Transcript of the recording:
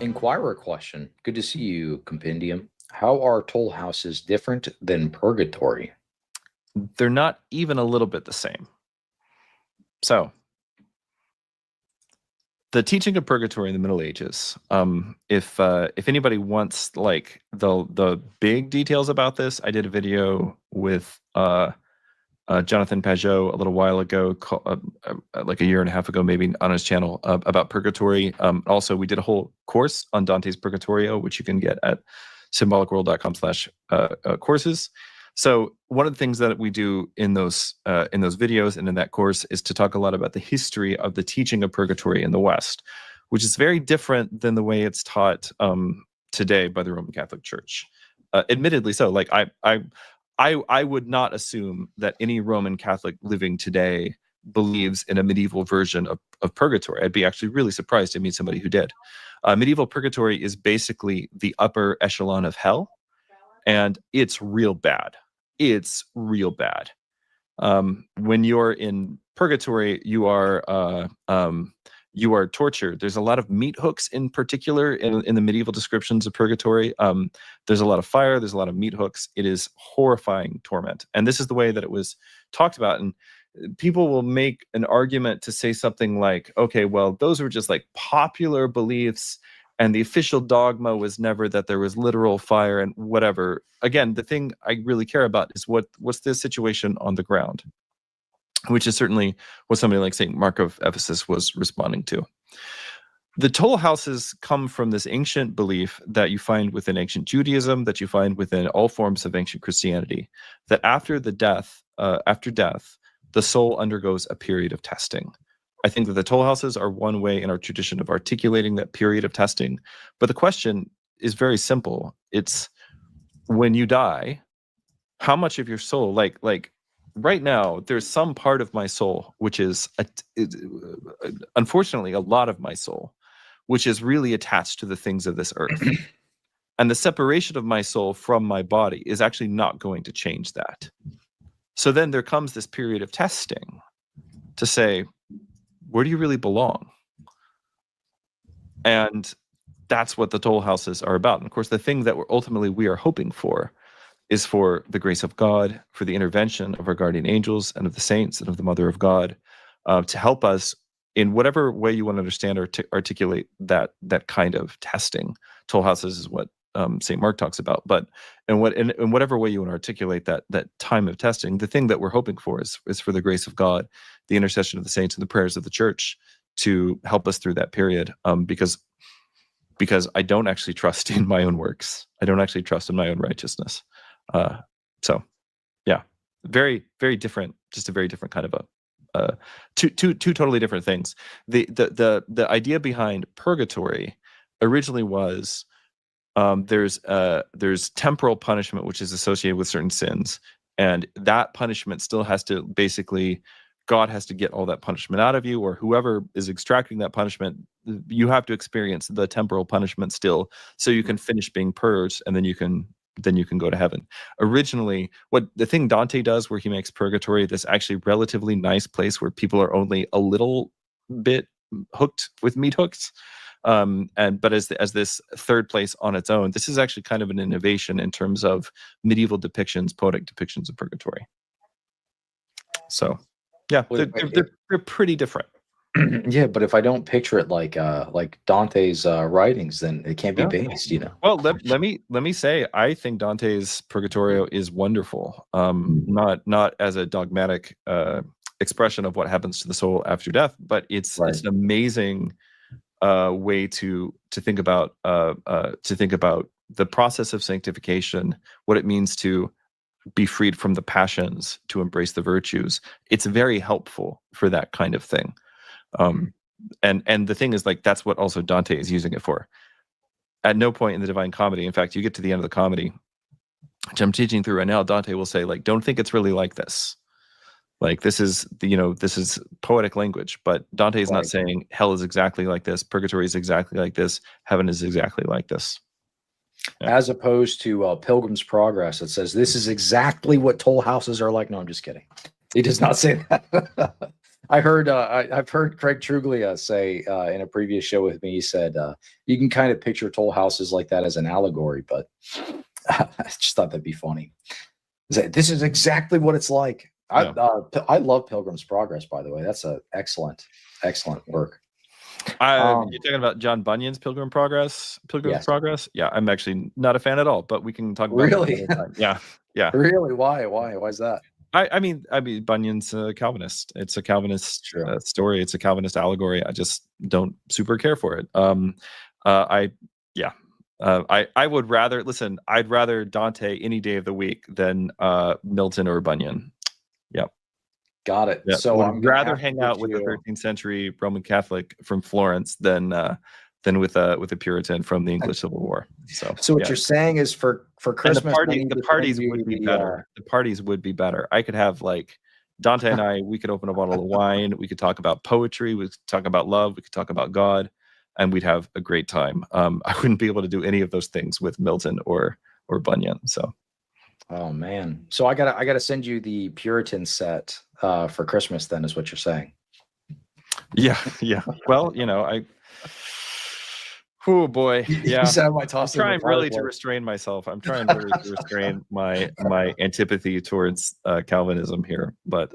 Inquirer question. Good to see you, Compendium. How are toll houses different than purgatory? They're not even a little bit the same. So, the teaching of purgatory in the Middle Ages. If anybody wants like the big details about this, I did a video with Jonathan Pajot a little while ago, like a year and a half ago, maybe, on his channel about purgatory. Also, we did a whole course on Dante's Purgatorio, which you can get at symbolicworld.com/courses. So one of the things that we do in those videos and in that course is to talk a lot about the history of the teaching of purgatory in the West, which is very different than the way it's taught today by the Roman Catholic Church. Admittedly so. Like I would not assume that any Roman Catholic living today believes in a medieval version of purgatory. I'd be actually really surprised to meet somebody who did. Medieval purgatory is basically the upper echelon of hell, and it's real bad. It's real bad. When you're in purgatory, you are tortured. There's a lot of meat hooks in particular in the medieval descriptions of purgatory. There's a lot of fire. There's a lot of meat hooks. It is horrifying torment. And this is the way that it was talked about. And people will make an argument to say something like, okay, well, those were just like popular beliefs, and the official dogma was never that there was literal fire and whatever. Again, the thing I really care about is what's the situation on the ground, which is certainly what somebody like St. Mark of Ephesus was responding to. The toll houses come from this ancient belief that you find within ancient Judaism, that you find within all forms of ancient Christianity, that after death, the soul undergoes a period of testing. I think that the toll houses are one way in our tradition of articulating that period of testing. But the question is very simple. It's, when you die, how much of your soul, like right now, there's some part of my soul, which is, unfortunately, a lot of my soul, which is really attached to the things of this earth. And the separation of my soul from my body is actually not going to change that. So then there comes this period of testing to say, where do you really belong? And that's what the toll houses are about. And of course, the thing that we are hoping for is for the grace of God, for the intervention of our guardian angels and of the saints and of the Mother of God, to help us in whatever way you want to understand or articulate that kind of testing. Toll houses is what St. Mark talks about, but in whatever way you want to articulate that time of testing, the thing that we're hoping for is for the grace of God, the intercession of the saints, and the prayers of the Church to help us through that period. Because I don't actually trust in my own works. I don't actually trust in my own righteousness. So, yeah, very, very different. Just a very different kind of two totally different things. The idea behind purgatory originally was, there's temporal punishment which is associated with certain sins, and that punishment still has to, basically, God has to get all that punishment out of you, or whoever is extracting that punishment, you have to experience the temporal punishment still, so you can finish being purged, and then you can go to heaven. Originally, what the thing Dante does, where he makes purgatory this actually relatively nice place where people are only a little bit hooked with meat hooks, but as this third place on its own, this is actually kind of an innovation in terms of medieval depictions, poetic depictions of purgatory. So, yeah, they're pretty different. Yeah, but if I don't picture it like Dante's writings, then it can't be based, you know. Well, let me say, I think Dante's Purgatorio is wonderful. Not as a dogmatic expression of what happens to the soul after death, but it's an amazing way to think about the process of sanctification, what it means to be freed from the passions, to embrace the virtues. It's very helpful for that kind of thing. And the thing is, like, that's what also Dante is using it for. At no point in the Divine Comedy, in fact, you get to the end of the comedy, which I'm teaching through right now, Dante will say, like, don't think it's really like this. Like, this is poetic language, but Dante is not saying hell is exactly like this, purgatory is exactly like this, heaven is exactly like this. Yeah. As opposed to Pilgrim's Progress, it says this is exactly what toll houses are like. No, I'm just kidding. He does not say that. I've heard Craig Truglia say in a previous show with me, he said you can kind of picture toll houses like that as an allegory, but I just thought that'd be funny. This is exactly what it's like. Yeah. I love Pilgrim's Progress, by the way. That's a excellent work. You're talking about John Bunyan's Pilgrim's Progress? Yes. Progress? Yeah, I'm actually not a fan at all, but we can talk about Really? that another time. Yeah. Really? Why is that? I mean, Bunyan's a Calvinist. It's a Calvinist story. It's a Calvinist allegory. I just don't super care for it. I would rather listen. I'd rather Dante any day of the week than Milton or Bunyan. Yep. Got it. Yeah. So I'd rather hang out with a 13th century Roman Catholic from Florence than with a Puritan from the English Civil War. So what you're saying is for Christmas, the parties would be better. The parties would be better. I could have like Dante and I. We could open a bottle of wine. We could talk about poetry. We could talk about love. We could talk about God, and we'd have a great time. I wouldn't be able to do any of those things with Milton or Bunyan. So. Oh man. So I gotta send you the Puritan set for Christmas then, is what you're saying. Yeah. Well, oh boy. Yeah. I'm trying really to restrain myself. I'm trying really to restrain my antipathy towards Calvinism here, but